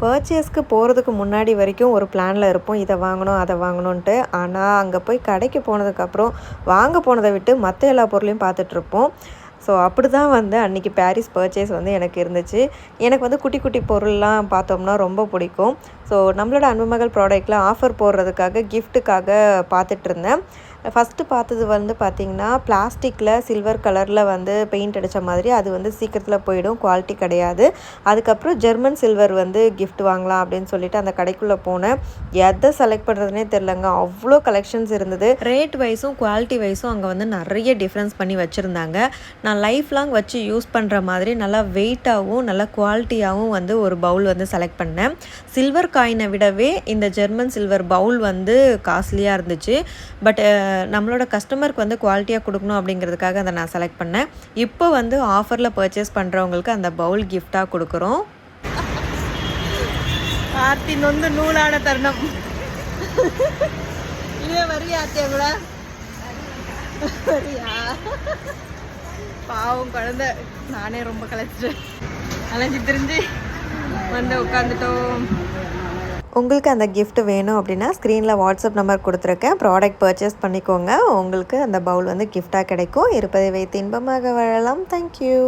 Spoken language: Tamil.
பர்ச்சேஸ்க்கு போகிறதுக்கு முன்னாடி வரைக்கும் ஒரு பிளானில் இருப்போம், இதை வாங்கணும் அதை வாங்கணுன்ட்டு. ஆனால் அங்கே போய் கடைக்கு போனதுக்கப்புறம் வாங்க போனதை விட்டு மற்ற எல்லா பொருளையும் பார்த்துட்ருப்போம். ஸோ அப்படி தான் வந்து அன்றைக்கி பாரிஸ் பர்ச்சேஸ் வந்து எனக்கு இருந்துச்சு. எனக்கு வந்து குட்டி குட்டி பொருள்லாம் பார்த்தோம்னா ரொம்ப பிடிக்கும். ஸோ நம்மளோட அன்புமகள் ப்ராடக்ட்டில் ஆஃபர் போடுறதுக்காக கிஃப்ட்டுக்காக பார்த்துட்ருந்தேன். ஃபஸ்ட்டு பார்த்தது வந்து பார்த்திங்கன்னா பிளாஸ்டிக்கில் சில்வர் கலரில் வந்து பெயிண்ட் அடித்த மாதிரி, அது வந்து சீக்கிரத்தில் போயிடும், குவாலிட்டி கிடையாது. அதுக்கப்புறம் ஜெர்மன் சில்வர் வந்து கிஃப்ட் வாங்கலாம் அப்படின்னு சொல்லிட்டு அந்த கடைக்குள்ளே போனேன். எதை செலக்ட் பண்ணுறதுனே தெரிலங்க, அவ்வளோ கலெக்ஷன்ஸ் இருந்தது. ரேட் வைஸும் குவாலிட்டி வைஸும் அங்கே வந்து நிறைய டிஃப்ரென்ஸ் பண்ணி வச்சுருந்தாங்க. நான் லைஃப் லாங் வச்சு யூஸ் பண்ணுற மாதிரி நல்லா வெயிட்டாகவும் நல்லா குவாலிட்டியாகவும் வந்து ஒரு பவுல் வந்து செலக்ட் பண்ணேன். சில்வர் காயினை விடவே இந்த ஜெர்மன் சில்வர் பவுல் வந்து காஸ்ட்லியாக இருந்துச்சு. பட் நம்மளோட கஸ்டமருக்கு வந்து குவாலிட்டியாக கொடுக்கணும் அப்படிங்கிறதுக்காக அதை நான் செலக்ட் பண்ணேன். இப்போ வந்து ஆஃபரில் பர்ச்சேஸ் பண்ணுறவங்களுக்கு அந்த பவுல் கிஃப்டாக கொடுக்குறோம். ஆர்த்தி நொந்து நூலான தருணம். இதே வரியா ஆர்த்தியா கூட வரியா? பாவம் குழந்தை, நானே ரொம்ப அலைஞ்சி திரிஞ்சு வந்து உட்காந்துட்டோம். உங்களுக்கு அந்த கிஃப்ட் வேணும் அப்படின்னா ஸ்க்ரீனில் வாட்ஸ்அப் நம்பர் கொடுத்துருக்கேன். ப்ராடக்ட் பர்ச்சேஸ் பண்ணிக்கோங்க. உங்களுக்கு அந்த பவுல் வந்து கிஃப்டாக கிடைக்கும். இருப்பதை வைத்து இன்பமாக வாழலாம். தேங்க்யூ.